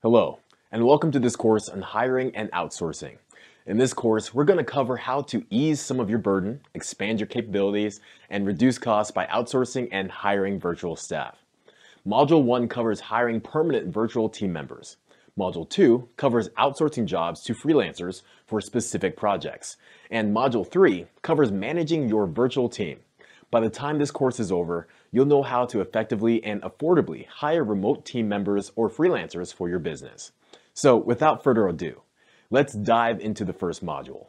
Hello, and welcome to this course on hiring and outsourcing. In this course, we're going to cover how to ease some of your burden, expand your capabilities, and reduce costs by outsourcing and hiring virtual staff. Module 1 covers hiring permanent virtual team members. Module 2 covers outsourcing jobs to freelancers for specific projects. And Module 3 covers managing your virtual team. By the time this course is over, you'll know how to effectively and affordably hire remote team members or freelancers for your business. So without further ado, let's dive into the first module.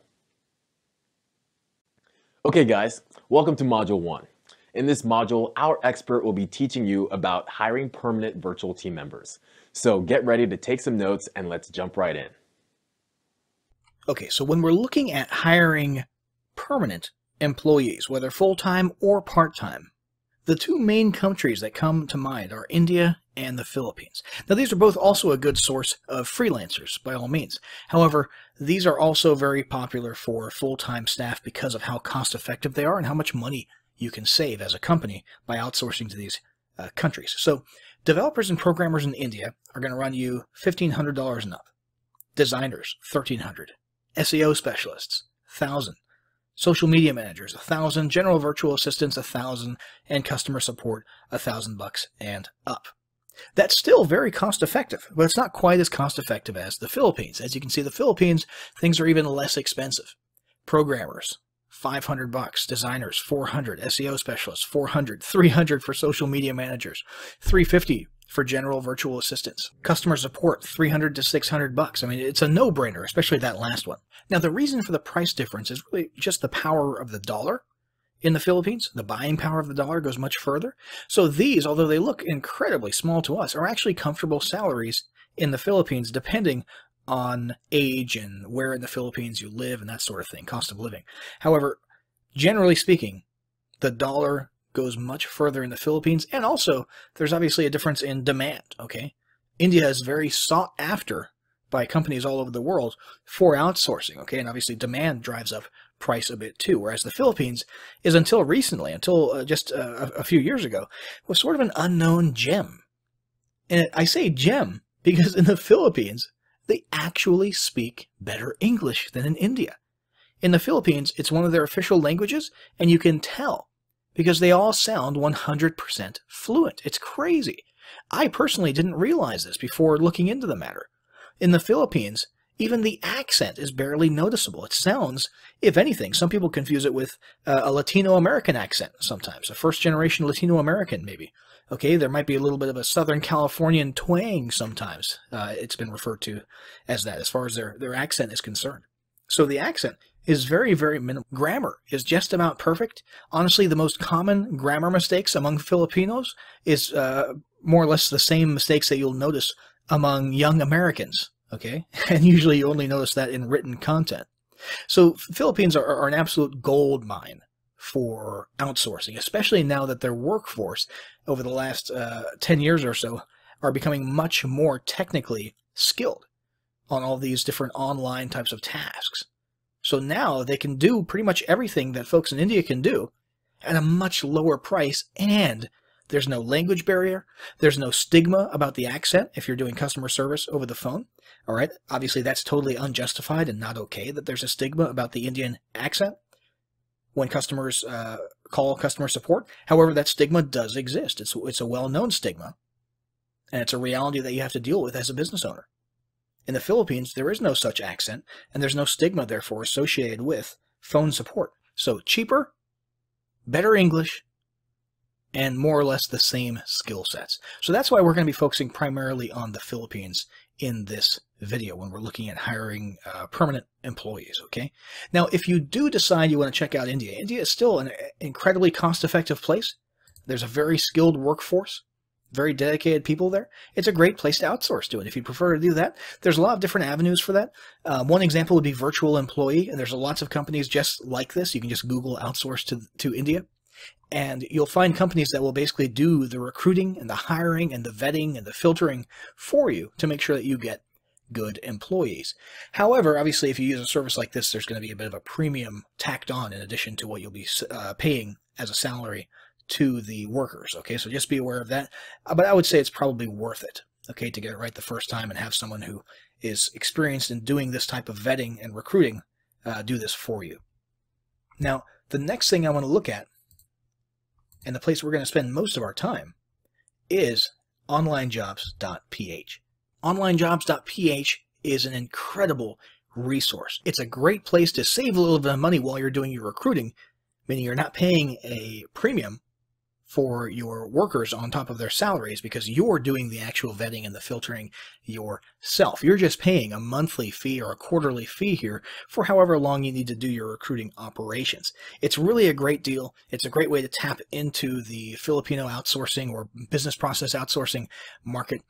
Okay guys, welcome to Module 1. In this module, our expert will be teaching you about hiring permanent virtual team members. So get ready to take some notes and let's jump right in. Okay, so when we're looking at hiring permanent employees, whether full-time or part-time, the two main countries that come to mind are India and the Philippines. Now, these are both also a good source of freelancers, by all means. However, these are also very popular for full-time staff because of how cost-effective they are and how much money you can save as a company by outsourcing to these countries. So, developers and programmers in India are going to run you $1,500 and up. Designers, $1,300. SEO specialists, $1,000. Social media managers, $1,000, general virtual assistants, $1,000, and customer support, $1,000 and up. That's still very cost effective, but it's not quite as cost effective as the Philippines. As you can see, the Philippines, things are even less expensive. Programmers, $500, designers, $400, SEO specialists, $400, $300 for social media managers, $350 for general virtual assistants. Customer support, $300 to $600. I mean, it's a no-brainer, especially that last one. Now, the reason for the price difference is really just the power of the dollar in the Philippines. The buying power of the dollar goes much further. So these, although they look incredibly small to us, are actually comfortable salaries in the Philippines, depending on age and where in the Philippines you live and that sort of thing, cost of living. However, generally speaking, the dollar goes much further in the Philippines, and also there's obviously a difference in demand, okay? India is very sought after by companies all over the world for outsourcing, okay? And obviously demand drives up price a bit too, whereas the Philippines is until recently, until just a few years ago, was sort of an unknown gem. And I say gem because in the Philippines, they actually speak better English than in India. In the Philippines, it's one of their official languages, and you can tell because they all sound 100% fluent. It's crazy. I personally didn't realize this before looking into the matter. In the Philippines, even the accent is barely noticeable. It sounds, if anything, some people confuse it with a Latino American accent sometimes, a first-generation Latino American maybe. Okay, there might be a little bit of a Southern Californian twang sometimes. It's been referred to as that as far as their accent is concerned. So the accent is very, very minimal. Grammar is just about perfect. Honestly, the most common grammar mistakes among Filipinos is more or less the same mistakes that you'll notice among young Americans, okay? And usually you only notice that in written content. So Philippines are an absolute gold mine for outsourcing, especially now that their workforce over the last 10 years or so are becoming much more technically skilled on all these different online types of tasks. So now they can do pretty much everything that folks in India can do at a much lower price, and there's no language barrier. There's no stigma about the accent if you're doing customer service over the phone. All right, obviously that's totally unjustified and not okay that there's a stigma about the Indian accent when customers call customer support. However, that stigma does exist. It's a well-known stigma, and it's a reality that you have to deal with as a business owner. In the Philippines, there is no such accent, and there's no stigma, therefore, associated with phone support. So cheaper, better English, and more or less the same skill sets. So that's why we're going to be focusing primarily on the Philippines in this video when we're looking at hiring permanent employees, okay? Now, if you do decide you want to check out India, India is still an incredibly cost-effective place. There's a very skilled workforce, very dedicated people there. It's a great place to outsource to, and if you prefer to do that, there's a lot of different avenues for that. One example would be virtual employee, and there's lots of companies just like this. You can just Google outsource to India, and you'll find companies that will basically do the recruiting and the hiring and the vetting and the filtering for you to make sure that you get good employees. However, obviously, if you use a service like this, there's going to be a bit of a premium tacked on in addition to what you'll be paying as a salary to the workers. Okay, so just be aware of that. But I would say it's probably worth it. okay, to get it right the first time and have someone who is experienced in doing this type of vetting and recruiting do this for you. Now, the next thing I want to look at, and the place we're going to spend most of our time, is onlinejobs.ph. Onlinejobs.ph is an incredible resource. It's a great place to save a little bit of money while you're doing your recruiting, meaning you're not paying a premium for your workers on top of their salaries because you're doing the actual vetting and the filtering yourself. You're just paying a monthly fee or a quarterly fee here for however long you need to do your recruiting operations. It's really a great deal. It's a great way to tap into the Filipino outsourcing or business process outsourcing market.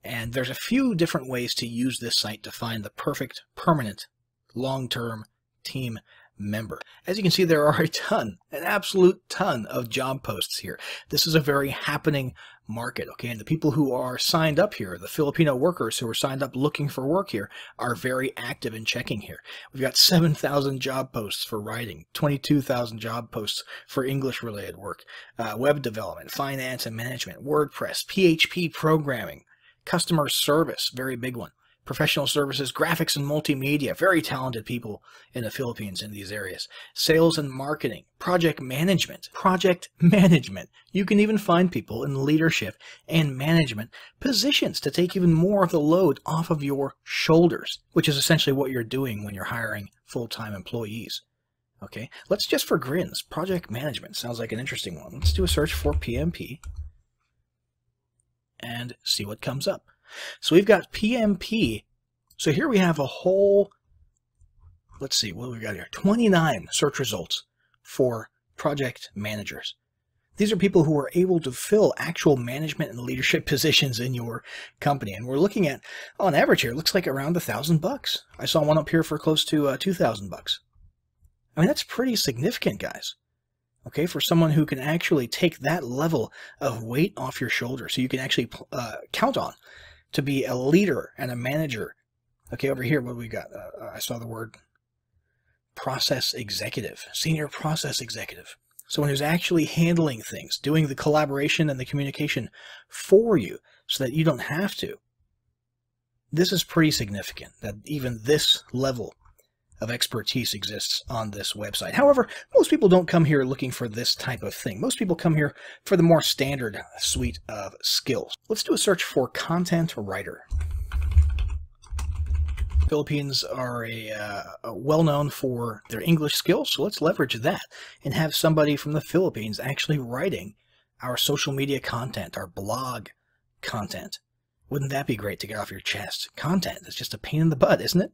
And there's a few different ways to use this site to find the perfect, permanent, long-term team member. As you can see, there are a ton, an absolute ton of job posts here. This is a very happening market, okay? And the people who are signed up here, the Filipino workers who are signed up looking for work here, are very active in checking here. We've got 7,000 job posts for writing, 22,000 job posts for English-related work, web development, finance and management, WordPress, PHP programming, customer service, very big one. Professional services, graphics and multimedia, very talented people in the Philippines in these areas. Sales and marketing, project management. You can even find people in leadership and management positions to take even more of the load off of your shoulders, which is essentially what you're doing when you're hiring full-time employees. Okay, let's just for grins, project management sounds like an interesting one. Let's do a search for PMP and see what comes up. So we've got PMP. So here we have a whole, let's see, what do we got here? 29 search results for project managers. These are people who are able to fill actual management and leadership positions in your company. And we're looking at, on average here, it looks like around $1,000. I saw one up here for close to $2,000. I mean, that's pretty significant, guys. Okay, for someone who can actually take that level of weight off your shoulders, so you can actually count on to be a leader and a manager. Okay, over here, what do we got? I saw the word process executive, senior process executive. Someone who's actually handling things, doing the collaboration and the communication for you so that you don't have to. This is pretty significant that even this level of expertise exists on this website. However, most people don't come here looking for this type of thing. Most people come here for the more standard suite of skills. Let's do a search for content writer. Philippines are well known for their English skills, so let's leverage that and have somebody from the Philippines actually writing our social media content, our blog content. Wouldn't that be great to get off your chest? Content is just a pain in the butt, isn't it?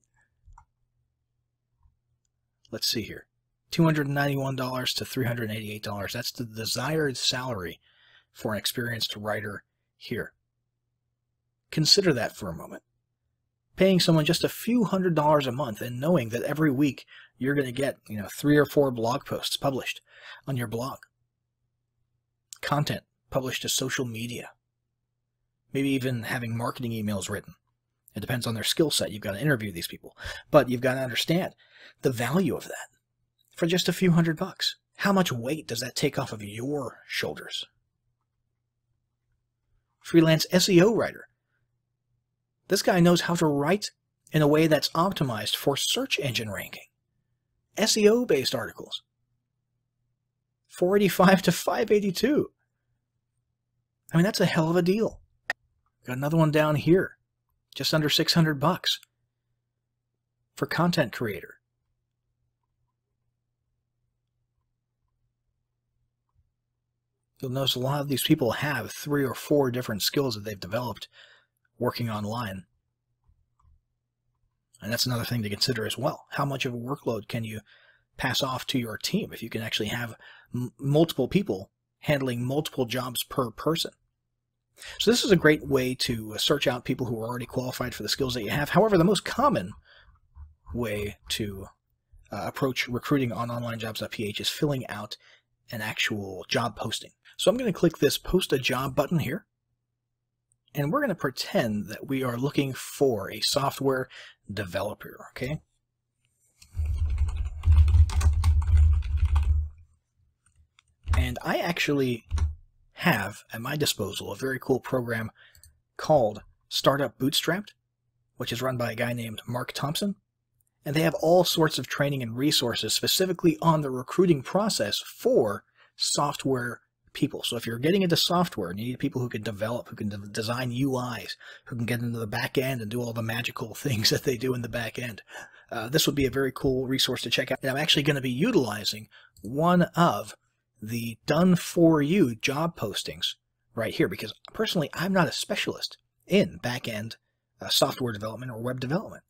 Let's see here, $291 to $388. That's the desired salary for an experienced writer here. Consider that for a moment. Paying someone just a few $100s a month and knowing that every week you're going to get, 3 or 4 blog posts published on your blog. Content published to social media. Maybe even having marketing emails written. It depends on their skill set. You've got to interview these people. But you've got to understand the value of that for just a few $100. How much weight does that take off of your shoulders? Freelance SEO writer. This guy knows how to write in a way that's optimized for search engine ranking. SEO-based articles. $485 to $582. I mean, that's a hell of a deal. Got another one down here. Just under $600 for content creator. You'll notice a lot of these people have 3 or 4 different skills that they've developed working online. And that's another thing to consider as well. How much of a workload can you pass off to your team if you can actually have multiple people handling multiple jobs per person? So this is a great way to search out people who are already qualified for the skills that you have. However, the most common way to approach recruiting on onlinejobs.ph is filling out an actual job posting. So I'm going to click this Post a Job button here. And we're going to pretend that we are looking for a software developer, okay? And I actually have at my disposal a very cool program called Startup Bootstrapped, which is run by a guy named Mark Thompson. And they have all sorts of training and resources specifically on the recruiting process for software people. So if you're getting into software and you need people who can develop, who can design UIs, who can get into the back end and do all the magical things that they do in the back end, this would be a very cool resource to check out. And I'm actually going to be utilizing one of the done for you job postings right here, because personally, I'm not a specialist in back end software development or web development.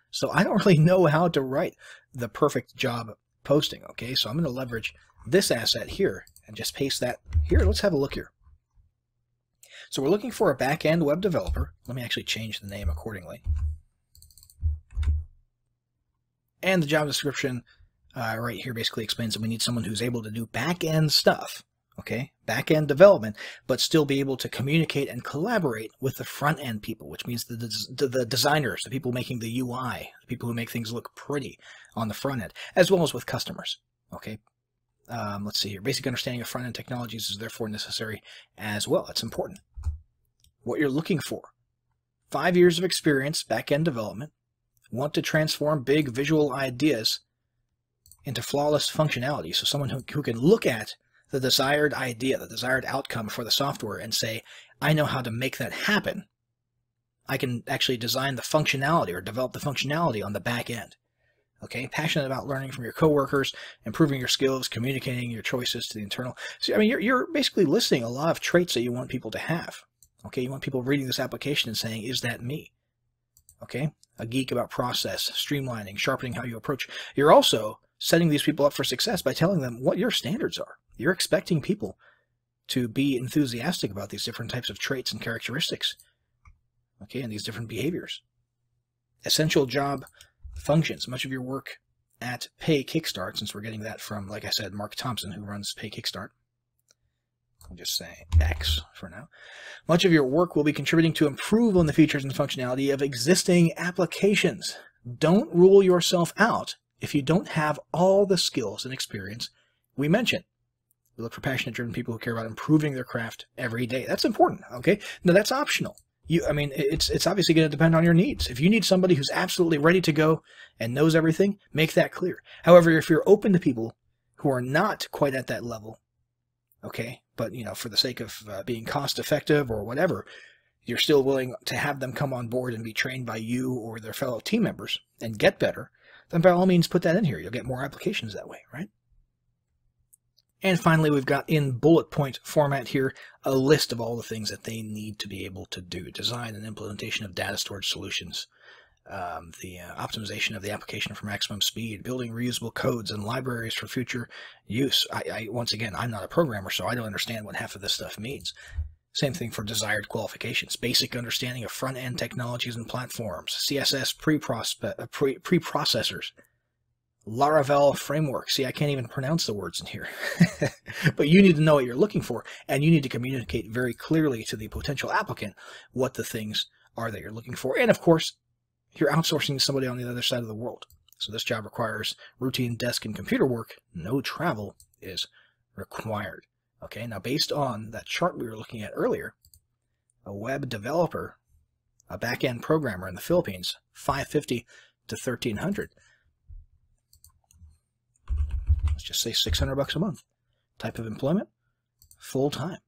So I don't really know how to write the perfect job posting, okay? So I'm going to leverage this asset here and just paste that here. Let's have a look here. So we're looking for a back-end web developer. Let me actually change the name accordingly. And the job description right here basically explains that we need someone who's able to do back-end stuff, okay, back-end development, but still be able to communicate and collaborate with the front-end people, which means the designers, the people making the UI, the people who make things look pretty on the front end, as well as with customers, okay? Let's see here. Basic understanding of front-end technologies is therefore necessary as well. It's important. What you're looking for: 5 years of experience, back-end development, want to transform big visual ideas into flawless functionality. So someone who can look at the desired idea, the desired outcome for the software and say, I know how to make that happen. I can actually design the functionality or develop the functionality on the back end. Okay, passionate about learning from your coworkers, improving your skills, communicating your choices to the internal. So, I mean, you're basically listing a lot of traits that you want people to have. Okay, you want people reading this application and saying, is that me? Okay, a geek about process, streamlining, sharpening how you approach. You're also setting these people up for success by telling them what your standards are. You're expecting people to be enthusiastic about these different types of traits and characteristics, okay, and these different behaviors. Essential job functions. Much of your work at Pay Kickstart, since we're getting that from, like I said, Mark Thompson, who runs Pay Kickstart. I'll just say X for now. Much of your work will be contributing to improve on the features and functionality of existing applications. Don't rule yourself out if you don't have all the skills and experience we mentioned. We look for passionate, driven people who care about improving their craft every day. That's important, okay? Now, that's optional. I mean, it's obviously going to depend on your needs. If you need somebody who's absolutely ready to go and knows everything, make that clear. However, if you're open to people who are not quite at that level, okay, but, you know, for the sake of being cost effective or whatever, you're still willing to have them come on board and be trained by you or their fellow team members and get better, then by all means put that in here. You'll get more applications that way, right? And finally, we've got in bullet point format here a list of all the things that they need to be able to do. Design and implementation of data storage solutions, the optimization of the application for maximum speed, building reusable codes and libraries for future use. Once again, I'm not a programmer, so I don't understand what half of this stuff means. Same thing for desired qualifications. Basic understanding of front-end technologies and platforms, CSS preprocessors, Laravel framework. See, I can't even pronounce the words in here. But you need to know what you're looking for, and you need to communicate very clearly to the potential applicant what the things are that you're looking for. And of course, you're outsourcing to somebody on the other side of the world. So this job requires routine desk and computer work. No travel is required. Okay, now based on that chart we were looking at earlier, a web developer, a back-end programmer in the Philippines, $550 to $1,300. Let's just say $600 a month. Type of employment, full-time,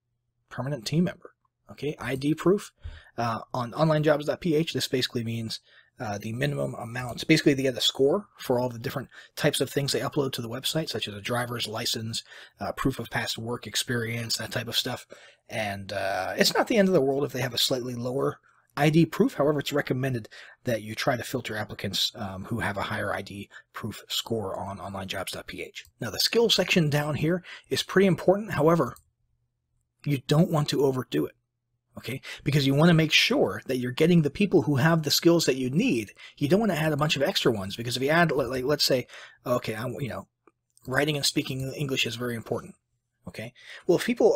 permanent team member. Okay, ID proof. On onlinejobs.ph, this basically means the minimum amount. Basically, they get a score for all the different types of things they upload to the website, such as a driver's license, proof of past work experience, that type of stuff. And it's not the end of the world if they have a slightly lower ID proof. However, it's recommended that you try to filter applicants who have a higher ID proof score on onlinejobs.ph. Now, the skills section down here is pretty important. However, you don't want to overdo it. Okay, because you want to make sure that you're getting the people who have the skills that you need. You don't want to add a bunch of extra ones, because if you add, like, let's say, okay, writing and speaking English is very important. Okay, well, if people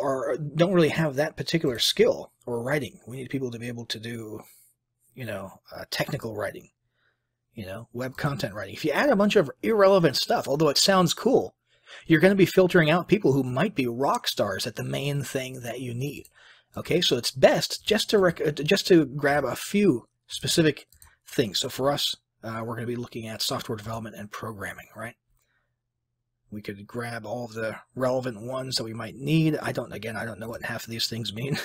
don't really have that particular skill or writing, we need people to be able to do, technical writing, web content writing. If you add a bunch of irrelevant stuff, although it sounds cool, you're going to be filtering out people who might be rock stars at the main thing that you need. Okay, so it's best just to grab a few specific things. So for us, we're going to be looking at software development and programming, right? We could grab all of the relevant ones that we might need. I don't know what half of these things mean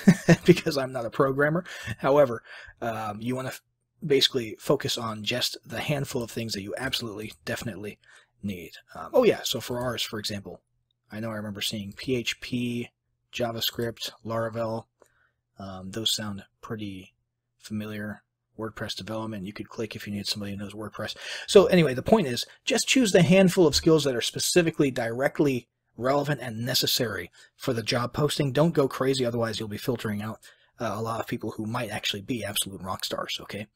because I'm not a programmer. However, you want to basically focus on just the handful of things that you absolutely, definitely need. Oh yeah, so for ours, for example, I remember seeing PHP, JavaScript, Laravel. Those sound pretty familiar. WordPress development, you could click if you need somebody who knows WordPress. So anyway, the point is, just choose the handful of skills that are specifically, directly relevant and necessary for the job posting. Don't go crazy, otherwise you'll be filtering out a lot of people who might actually be absolute rock stars, okay?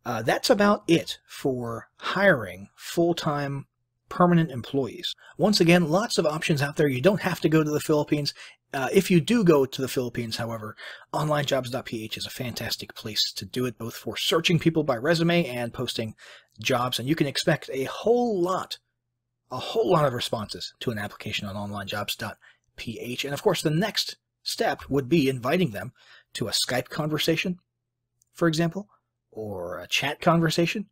That's about it for hiring full-time permanent employees. Once again, lots of options out there. You don't have to go to the Philippines. If you do go to the Philippines, however, onlinejobs.ph is a fantastic place to do it, both for searching people by resume and posting jobs. And you can expect a whole lot of responses to an application on onlinejobs.ph. And of course, the next step would be inviting them to a Skype conversation, for example, or a chat conversation,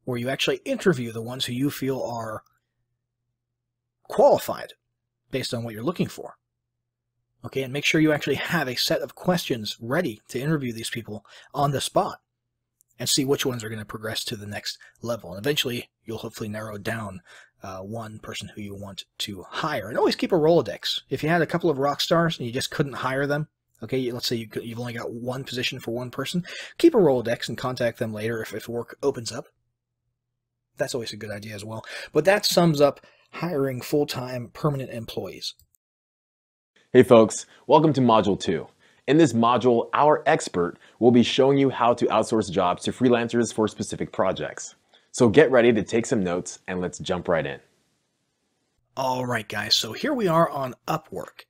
where you actually interview the ones who you feel are qualified based on what you're looking for. Okay, and make sure you actually have a set of questions ready to interview these people on the spot and see which ones are going to progress to the next level. And eventually, you'll hopefully narrow down one person who you want to hire. And always keep a Rolodex. If you had a couple of rock stars and you just couldn't hire them, okay, let's say you've only got one position for one person, keep a Rolodex and contact them later if work opens up. That's always a good idea as well. But that sums up hiring full-time permanent employees. Hey folks, welcome to Module 2. In this module, our expert will be showing you how to outsource jobs to freelancers for specific projects. So get ready to take some notes and let's jump right in. All right, guys, so here we are on Upwork.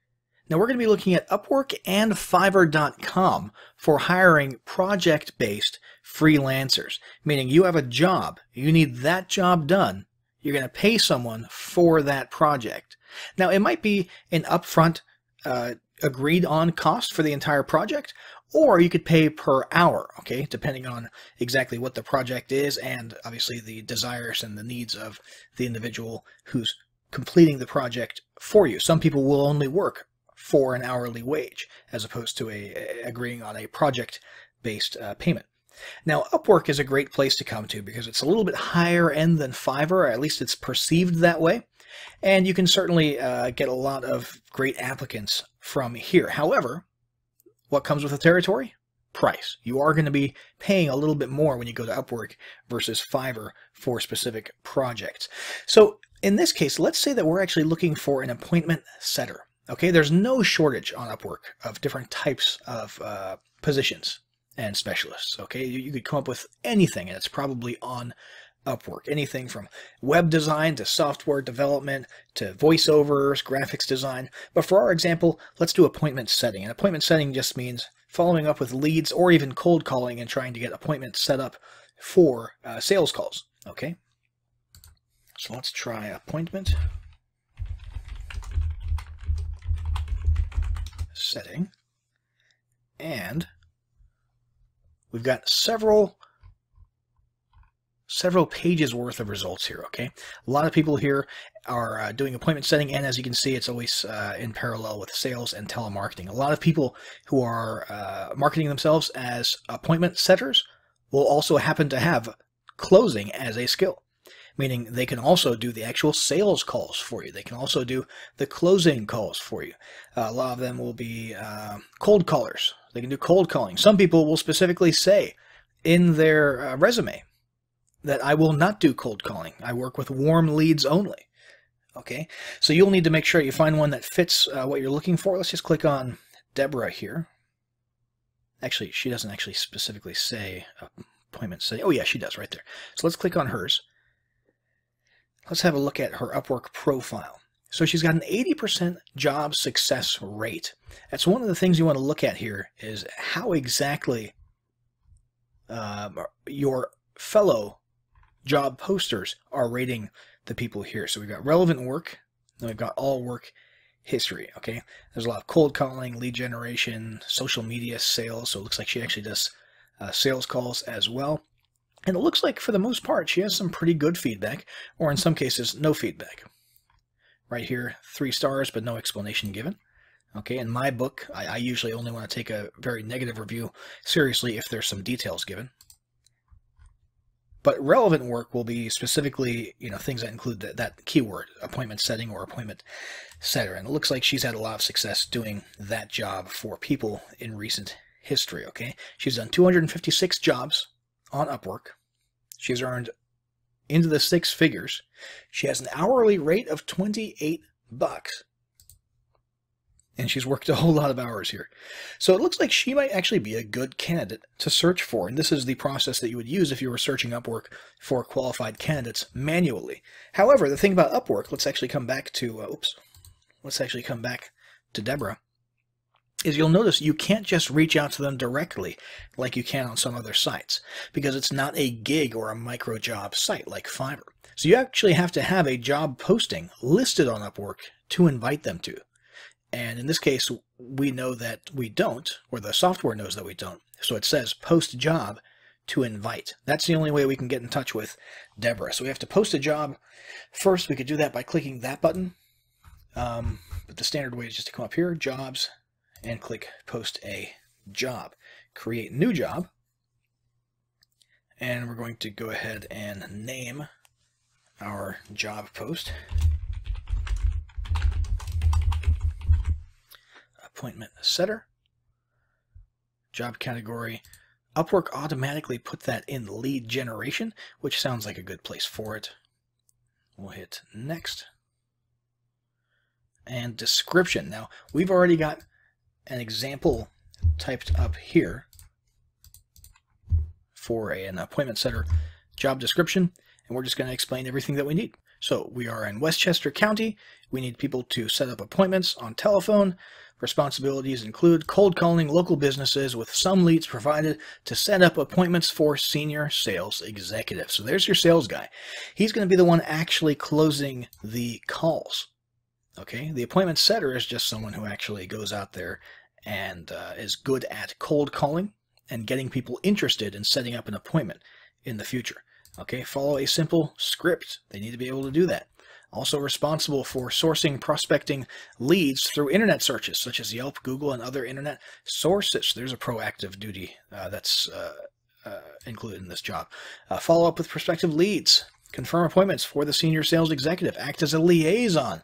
Now we're going to be looking at Upwork and Fiverr.com for hiring project-based freelancers, meaning you have a job, you need that job done, you're going to pay someone for that project. Now it might be an upfront agreed on cost for the entire project, or you could pay per hour, okay, depending on exactly what the project is and obviously the desires and the needs of the individual who's completing the project for you. Some people will only work for an hourly wage as opposed to agreeing on a project-based payment. Now, Upwork is a great place to come to because it's a little bit higher end than Fiverr, or at least it's perceived that way. And you can certainly get a lot of great applicants from here. However, what comes with the territory? Price. You are going to be paying a little bit more when you go to Upwork versus Fiverr for specific projects. So in this case, let's say that we're actually looking for an appointment setter. Okay, there's no shortage on Upwork of different types of positions and specialists. Okay, you could come up with anything, and it's probably on Upwork. Anything from web design to software development to voiceovers, graphics design. But for our example, let's do appointment setting. And appointment setting just means following up with leads or even cold calling and trying to get appointments set up for sales calls. Okay, so let's try appointment setting, and we've got several pages worth of results here. Okay, a lot of people here are doing appointment setting, and as you can see, it's always in parallel with sales and telemarketing. A lot of people who are marketing themselves as appointment setters will also happen to have closing as a skill, meaning they can also do the actual sales calls for you. They can also do the closing calls for you. A lot of them will be cold callers. They can do cold calling. Some people will specifically say in their resume that I will not do cold calling. I work with warm leads only. Okay, so you'll need to make sure you find one that fits what you're looking for. Let's just click on Deborah here. Actually, she doesn't actually specifically say appointment setting. Oh yeah, she does right there. So let's click on hers. Let's have a look at her Upwork profile. So she's got an 80% job success rate. That's one of the things you want to look at here, is how exactly your fellow job posters are rating the people here. So we've got relevant work, then we've got all work history, okay? There's a lot of cold calling, lead generation, social media sales, so it looks like she actually does sales calls as well. And it looks like, for the most part, she has some pretty good feedback, or in some cases, no feedback. Right here, 3 stars, but no explanation given. Okay, in my book, I usually only want to take a very negative review seriously if there's some details given. But relevant work will be specifically, things that include that keyword, appointment setting or appointment setter. And it looks like she's had a lot of success doing that job for people in recent history, okay? She's done 256 jobs on Upwork. She's earned into the 6 figures. She has an hourly rate of $28. And she's worked a whole lot of hours here. So it looks like she might actually be a good candidate to search for. And this is the process that you would use if you were searching Upwork for qualified candidates manually. However, the thing about Upwork, let's actually come back to, Deborah, is you'll notice you can't just reach out to them directly like you can on some other sites, because it's not a gig or a micro job site like Fiverr. So you actually have to have a job posting listed on Upwork to invite them to. And in this case, we know that we don't, or the software knows that we don't. So it says post job to invite. That's the only way we can get in touch with Deborah. So we have to post a job. First, we could do that by clicking that button. But the standard way is just to come up here, jobs, and click post a job. Create new job. And we're going to go ahead and name our job post. Appointment setter, job category. Upwork automatically put that in lead generation, which sounds like a good place for it. We'll hit next. And description. Now, we've already got an example typed up here for an appointment setter job description, and we're just going to explain everything that we need. So we are in Westchester County. We need people to set up appointments on telephone. Responsibilities include cold calling local businesses with some leads provided to set up appointments for senior sales executives. So there's your sales guy. He's going to be the one actually closing the calls. Okay, the appointment setter is just someone who actually goes out there and is good at cold calling and getting people interested in setting up an appointment in the future. Okay, follow a simple script. They need to be able to do that. Also responsible for sourcing prospecting leads through internet searches, such as Yelp, Google, and other internet sources. There's a proactive duty that's included in this job. Follow up with prospective leads. Confirm appointments for the senior sales executive. Act as a liaison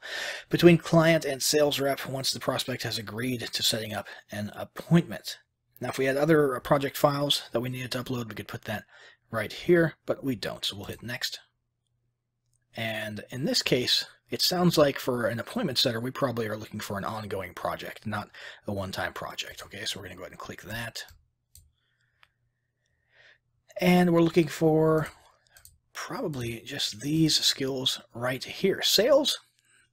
between client and sales rep once the prospect has agreed to setting up an appointment. Now, if we had other project files that we needed to upload, we could put that right here, but we don't, so we'll hit next. And in this case, it sounds like for an appointment setter, we probably are looking for an ongoing project, not a one-time project. Okay, so we're going to go ahead and click that. And we're looking for probably just these skills right here. Sales,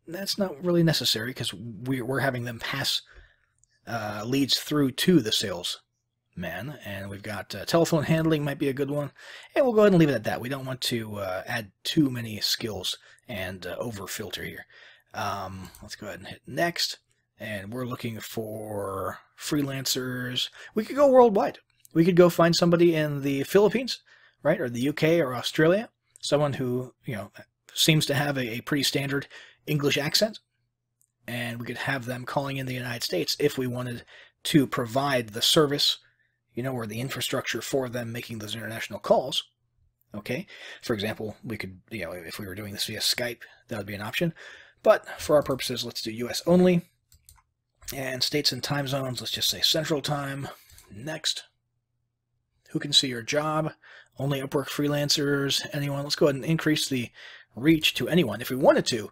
that's not really necessary because we're having them pass leads through to the sales man, and we've got telephone handling might be a good one, and we'll go ahead and leave it at that. We don't want to add too many skills and over filter here. Let's go ahead and hit next, and we're looking for freelancers. We could go worldwide. We could go find somebody in the Philippines, right, or the UK or Australia, someone who seems to have a pretty standard English accent, and we could have them calling in the United States if we wanted to provide the service, or the infrastructure for them making those international calls. Okay, for example, we could, if we were doing this via Skype, that would be an option. But for our purposes, let's do US only. And states and time zones, let's just say Central Time. Next. Who can see your job? Only Upwork freelancers, anyone. Let's go ahead and increase the reach to anyone. If we wanted to,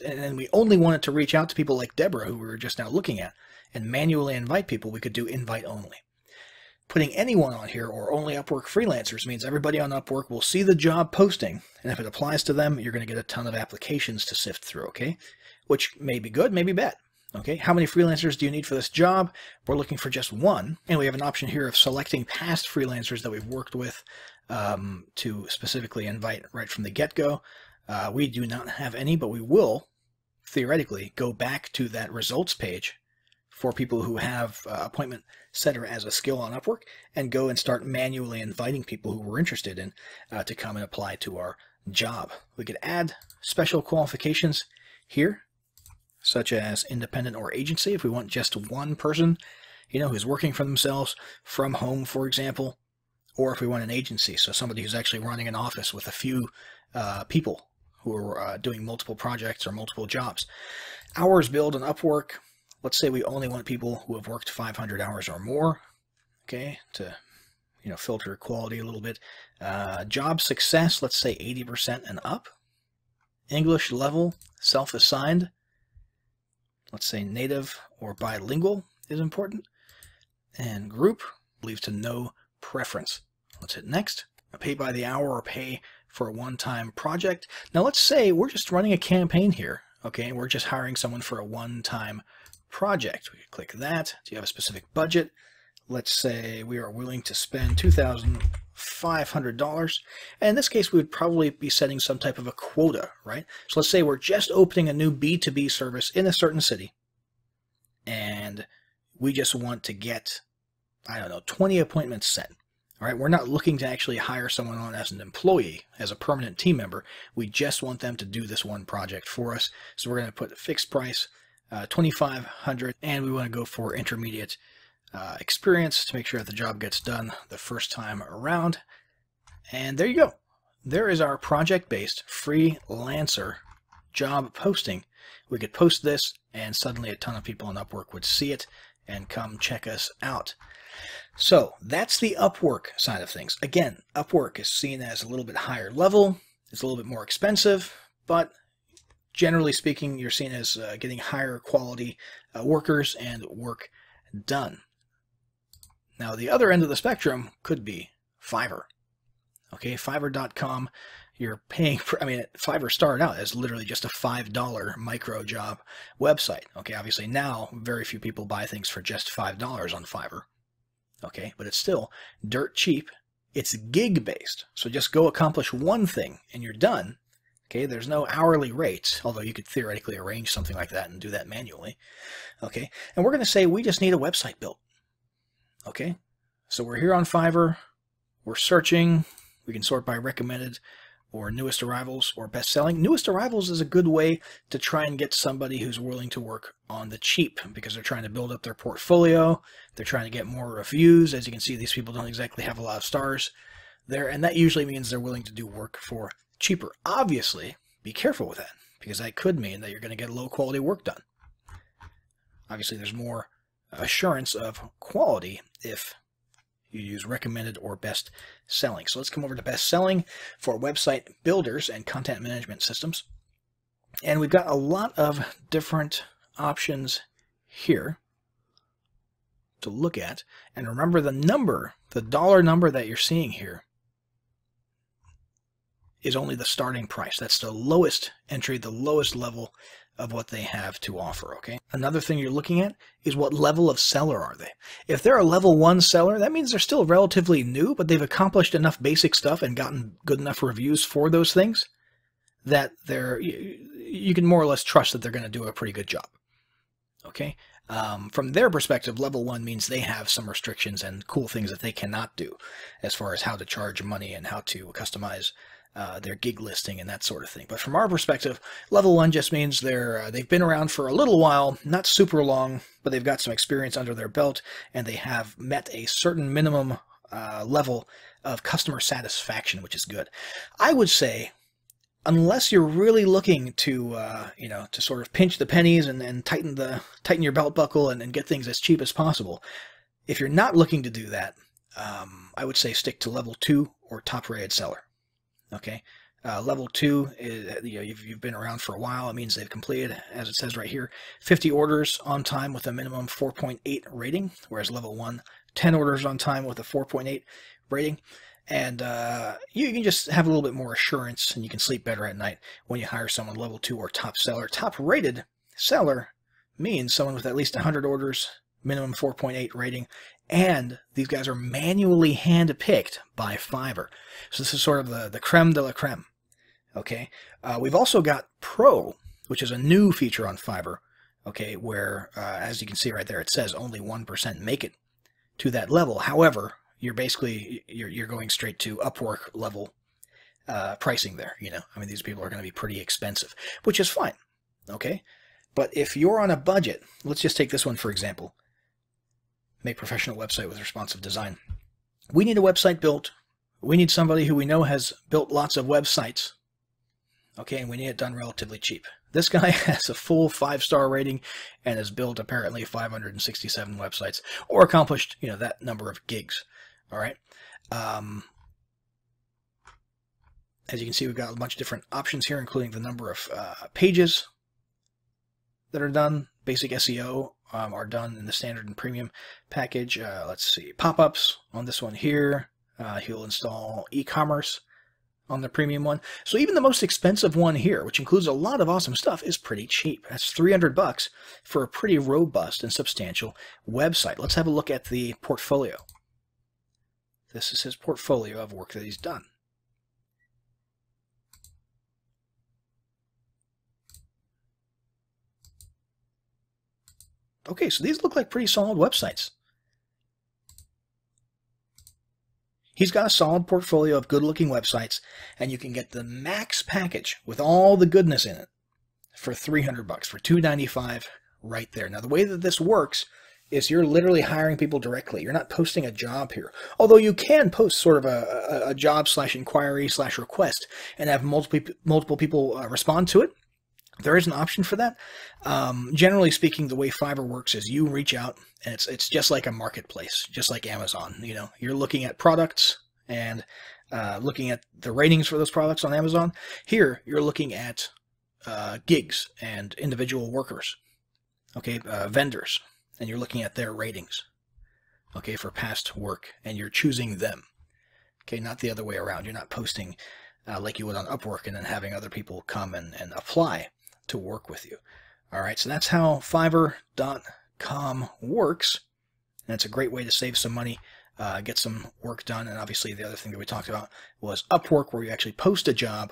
and we only wanted to reach out to people like Deborah, who we were just now looking at, and manually invite people, we could do invite only. Putting anyone on here or only Upwork freelancers means everybody on Upwork will see the job posting, and if it applies to them, you're going to get a ton of applications to sift through, okay? Which may be good, may be bad. Okay, how many freelancers do you need for this job? We're looking for just one, and we have an option here of selecting past freelancers that we've worked with to specifically invite right from the get-go. We do not have any, but we will theoretically go back to that results page for people who have appointment setter as a skill on Upwork and go and start manually inviting people who we're interested in to come and apply to our job. We could add special qualifications here, such as independent or agency, if we want just one person, who's working for themselves from home, for example, or if we want an agency, so somebody who's actually running an office with a few people who are doing multiple projects or multiple jobs. Hours billed on Upwork. Let's say we only want people who have worked 500 hours or more, okay, to filter quality a little bit. Job success, let's say 80% and up. English level, self-assigned, let's say native or bilingual is important. And group, leaves to no preference. Let's hit next. Pay by the hour or pay for a one-time project. Now let's say we're just running a campaign here, okay? We're just hiring someone for a one-time project. We can click that. Do you have a specific budget? Let's say we are willing to spend $2,500. And in this case, we would probably be setting some type of a quota, right? So let's say we're just opening a new B2B service in a certain city. And we just want to get, 20 appointments set. All right, we're not looking to actually hire someone on as an employee, as a permanent team member. We just want them to do this one project for us. So we're going to put a fixed price, $2,500, and we want to go for intermediate experience to make sure that the job gets done the first time around. And there you go. There is our project-based freelancer job posting. We could post this, and suddenly a ton of people on Upwork would see it and come check us out. So that's the Upwork side of things. Again, Upwork is seen as a little bit higher level. It's a little bit more expensive, but generally speaking, you're seen as getting higher quality workers and work done. Now, the other end of the spectrum could be Fiverr. Okay, Fiverr.com, you're paying for, Fiverr started out as literally just a $5 micro job website. Okay, obviously now very few people buy things for just $5 on Fiverr. Okay, but it's still dirt cheap. It's gig based. So just go accomplish one thing and you're done. Okay, there's no hourly rates, although you could theoretically arrange something like that and do that manually. Okay, and we're going to say we just need a website built. Okay, so we're here on Fiverr. We're searching. We can sort by recommended or newest arrivals or best selling. Newest arrivals is a good way to try and get somebody who's willing to work on the cheap because they're trying to build up their portfolio. They're trying to get more reviews. As you can see, these people don't exactly have a lot of stars there, and that usually means they're willing to do work for cheaper. Obviously, be careful with that because that could mean that you're going to get low quality work done. Obviously, there's more assurance of quality if you use recommended or best selling. So let's come over to best selling for website builders and content management systems. And we've got a lot of different options here to look at. And remember the number, the dollar number that you're seeing here is only the starting price. That's the lowest entry, the lowest level of what they have to offer, okay? Another thing you're looking at is what level of seller are they? If they're a level 1 seller, that means they're still relatively new, but they've accomplished enough basic stuff and gotten good enough reviews for those things that you can more or less trust that they're going to do a pretty good job, okay? From their perspective, level 1 means they have some restrictions and cool things that they cannot do as far as how to charge money and how to customize their gig listing and that sort of thing. But from our perspective, level 1 just means they've been around for a little while, not super long, but they've got some experience under their belt and they have met a certain minimum level of customer satisfaction, which is good. I would say, unless you're really looking to to sort of pinch the pennies and tighten your belt buckle and get things as cheap as possible, if you're not looking to do that, I would say stick to level 2 or top rated seller. Okay, level 2 is, you've been around for a while. It means they've completed, as it says right here, 50 orders on time with a minimum 4.8 rating, whereas level 1, 10 orders on time with a 4.8 rating. And you can just have a little bit more assurance and you can sleep better at night when you hire someone level 2 or top seller. Top rated seller means someone with at least 100 orders, minimum 4.8 rating, and these guys are manually hand-picked by Fiverr. So this is sort of the creme de la creme. Okay, we've also got Pro, which is a new feature on Fiverr, okay, where, as you can see right there, it says only 1% make it to that level. However, you're basically, you're going straight to Upwork level pricing there, you know. I mean, these people are going to be pretty expensive, which is fine, okay? But if you're on a budget, let's just take this one for example. Make professional website with responsive design. We need a website built. We need somebody who we know has built lots of websites, okay, and we need it done relatively cheap. This guy has a full 5-star rating and has built apparently 567 websites, or accomplished, you know, that number of gigs. All right. As you can see, we've got a bunch of different options here, including the number of pages that are done. Basic SEO are done in the standard and premium package. Let's see, pop-ups on this one here. He'll install e-commerce on the premium one. So even the most expensive one here, which includes a lot of awesome stuff, is pretty cheap. That's $300 for a pretty robust and substantial website. Let's have a look at the portfolio. This is his portfolio of work that he's done. Okay, so these look like pretty solid websites. He's got a solid portfolio of good-looking websites, and you can get the max package with all the goodness in it for $300, for $295 right there. Now, the way that this works is you're literally hiring people directly. You're not posting a job here. Although you can post sort of a job / inquiry / request and have multiple people respond to it. There is an option for that. Generally speaking, the way Fiverr works is you reach out, and it's just like a marketplace, just like Amazon. You know, you're looking at products and looking at the ratings for those products on Amazon. Here, you're looking at gigs and individual workers, okay, vendors, and you're looking at their ratings, okay, for past work, and you're choosing them, okay, not the other way around. You're not posting like you would on Upwork and then having other people come and apply to work with you. All right, so that's how Fiverr.com works, and it's a great way to save some money, get some work done. And obviously the other thing that we talked about was Upwork, where you actually post a job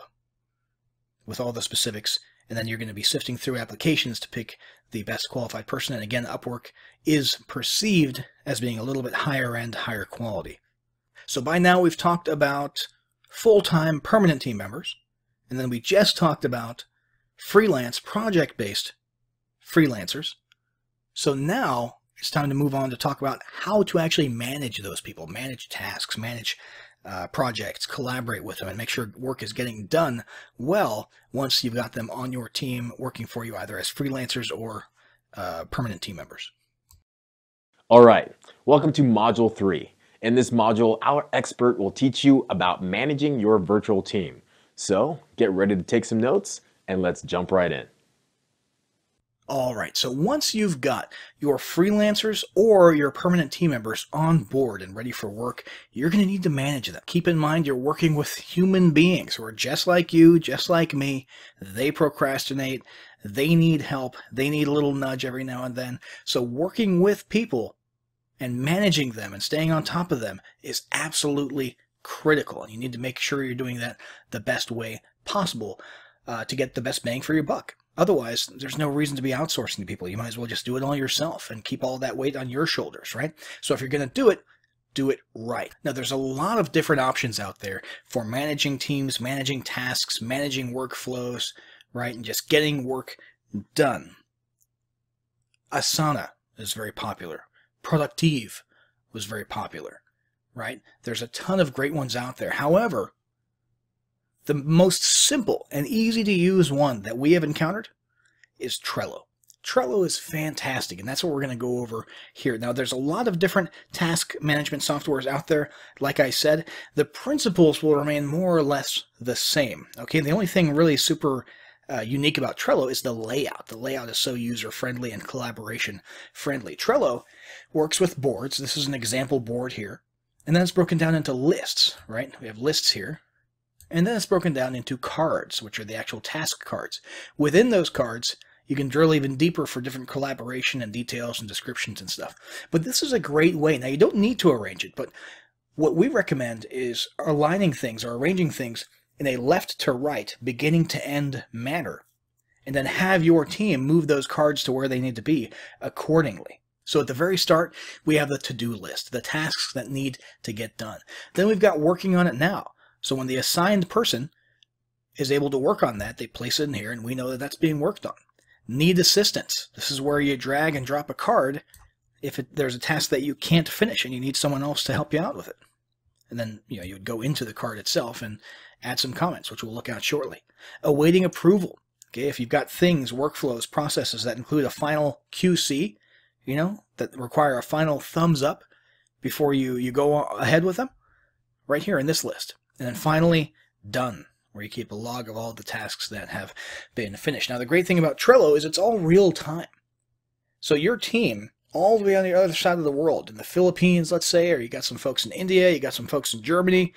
with all the specifics, and then you're going to be sifting through applications to pick the best qualified person. And again, Upwork is perceived as being a little bit higher end, higher quality. So by now we've talked about full-time permanent team members, and then we just talked about freelance project-based freelancers. So now it's time to move on to talk about how to actually manage those people, manage tasks, manage projects, collaborate with them, and make sure work is getting done well once you've got them on your team working for you, either as freelancers or permanent team members. All right, welcome to Module 3. In this module, our expert will teach you about managing your virtual team. So get ready to take some notes, and let's jump right in. All right, so once you've got your freelancers or your permanent team members on board and ready for work, you're going to need to manage them. Keep in mind you're working with human beings who are just like you, just like me. They procrastinate, they need help, they need a little nudge every now and then. So working with people and managing them and staying on top of them is absolutely critical. And you need to make sure you're doing that the best way possible to get the best bang for your buck. Otherwise, there's no reason to be outsourcing to people. You might as well just do it all yourself and keep all that weight on your shoulders, right? So if you're going to do it right. Now, there's a lot of different options out there for managing teams, managing tasks, managing workflows, right? And just getting work done. Asana is very popular. Productive was very popular, right? There's a ton of great ones out there. However, the most simple and easy to use one that we have encountered is Trello. Trello is fantastic, and that's what we're going to go over here. Now, there's a lot of different task management softwares out there. Like I said, the principles will remain more or less the same. Okay, the only thing really super unique about Trello is the layout. The layout is so user-friendly and collaboration-friendly. Trello works with boards. This is an example board here. And then it's broken down into lists, right? We have lists here. And then it's broken down into cards, which are the actual task cards. Within those cards, you can drill even deeper for different collaboration and details and descriptions and stuff. But this is a great way. Now, you don't need to arrange it, but what we recommend is aligning things or arranging things in a left to right, beginning to end manner. and then have your team move those cards to where they need to be accordingly. So at the very start, we have the to-do list, the tasks that need to get done. Then we've got working on it now. So when the assigned person is able to work on that, they place it in here, and we know that that's being worked on. Need assistance. This is where you drag and drop a card if there's a task that you can't finish and you need someone else to help you out with it. And then you would go into the card itself and add some comments, which we'll look at shortly. Awaiting approval. Okay, if you've got things, workflows, processes that include a final QC, that require a final thumbs up before you go ahead with them, right here in this list. And then finally, done, where you keep a log of all the tasks that have been finished. Now, the great thing about Trello is it's all real time. So your team, all the way on the other side of the world, in the Philippines, let's say, or you got some folks in India, you got some folks in Germany,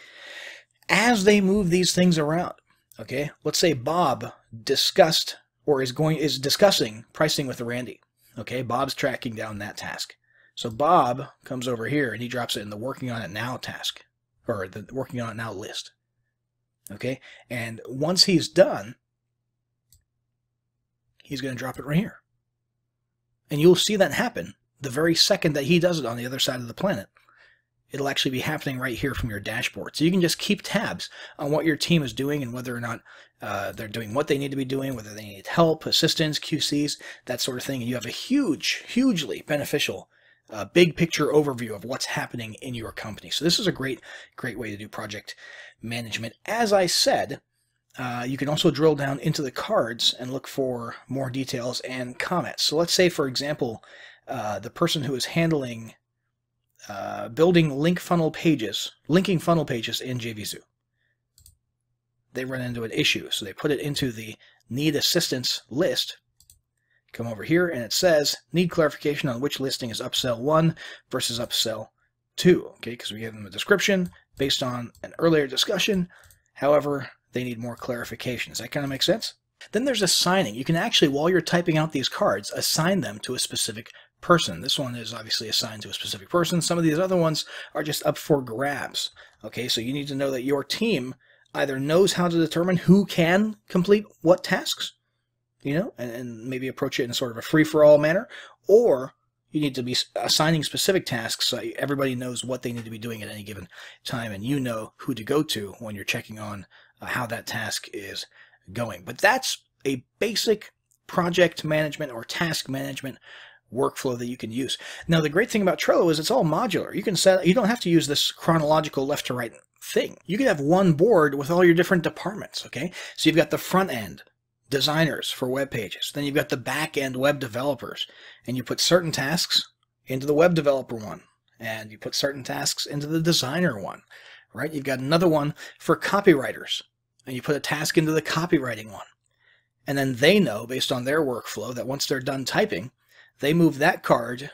as they move these things around, okay? Let's say Bob discussed or is discussing pricing with Randy. Okay, Bob's tracking down that task. So Bob comes over here and he drops it in the working on it now task, or the working on it now list. Okay, and once he's done, he's going to drop it right here. And you'll see that happen the very second that he does it on the other side of the planet. It'll actually be happening right here from your dashboard. So you can just keep tabs on what your team is doing and whether or not they're doing what they need to be doing, whether they need help, assistance, QCs, that sort of thing. And you have a hugely beneficial big picture overview of what's happening in your company. So this is a great way to do project management. As I said, you can also drill down into the cards and look for more details and comments. So let's say, for example, the person who is handling building linking funnel pages in JVZoo. They run into an issue, so they put it into the need assistance list. Come over here and it says need clarification on which listing is upsell 1 versus upsell 2. Okay, because we gave them a description based on an earlier discussion. However, they need more clarification. Does that kind of make sense? Then there's assigning. You can actually, while you're typing out these cards, assign them to a specific person. This one is obviously assigned to a specific person. Some of these other ones are just up for grabs. Okay, so you need to know that your team either knows how to determine who can complete what tasks, and maybe approach it in sort of a free-for-all manner, or you need to be assigning specific tasks so everybody knows what they need to be doing at any given time, and you know who to go to when you're checking on how that task is going. But that's a basic project management or task management workflow that you can use. Now, the great thing about Trello is it's all modular. You don't have to use this chronological left to right thing. You can have one board with all your different departments, okay? So you've got the front end designers for web pages. Then you've got the back end web developers, and you put certain tasks into the web developer one, and you put certain tasks into the designer one, right? You've got another one for copywriters, and you put a task into the copywriting one. And then they know, based on their workflow, that once they're done typing, they move that card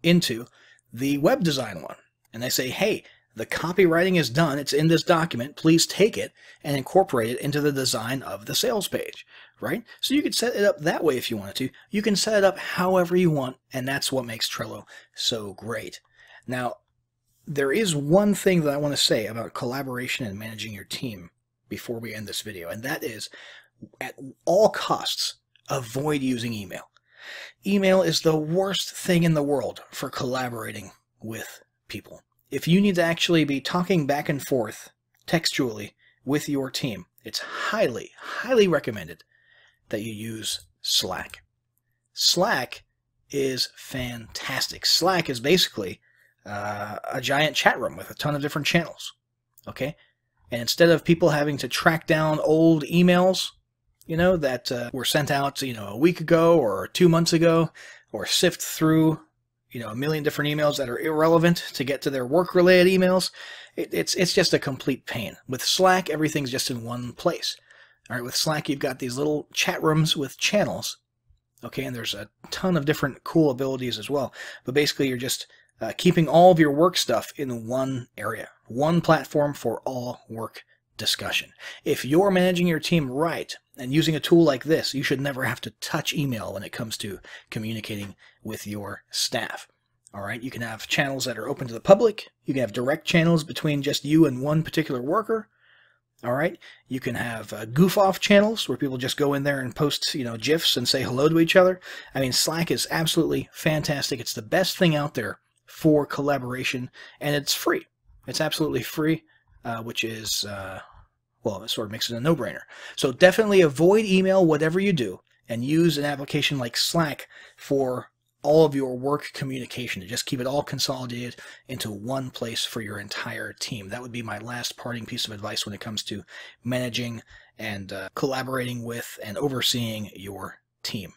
into the web design one. And they say, hey, the copywriting is done. It's in this document. Please take it and incorporate it into the design of the sales page, right? So you could set it up that way if you wanted to. You can set it up however you want, and that's what makes Trello so great. Now, there is one thing that I want to say about collaboration and managing your team before we end this video, and that is, at all costs, avoid using email. Email is the worst thing in the world for collaborating with people. If you need to actually be talking back and forth textually with your team, it's highly recommended that you use Slack. Slack is fantastic. Slack is basically a giant chat room with a ton of different channels, okay? And instead of people having to track down old emails, that were sent out, a week ago or 2 months ago, or sift through, a million different emails that are irrelevant to get to their work-related emails, it's just a complete pain. With Slack, everything's just in one place. All right, with Slack, you've got these little chat rooms with channels, okay, and there's a ton of different cool abilities as well. But basically, you're just keeping all of your work stuff in one area, one platform for all work discussion. If you're managing your team right and using a tool like this, you should never have to touch email when it comes to communicating with your staff. All right, you can have channels that are open to the public. You can have direct channels between just you and one particular worker. All right, you can have goof-off channels where people just go in there and post, GIFs and say hello to each other. I mean, Slack is absolutely fantastic. It's the best thing out there for collaboration, and it's free. It's absolutely free, which is, well, it sort of makes it a no-brainer. So definitely avoid email, whatever you do, and use an application like Slack for all of your work communication, to just keep it all consolidated into one place for your entire team. That would be my last parting piece of advice when it comes to managing and collaborating with and overseeing your team.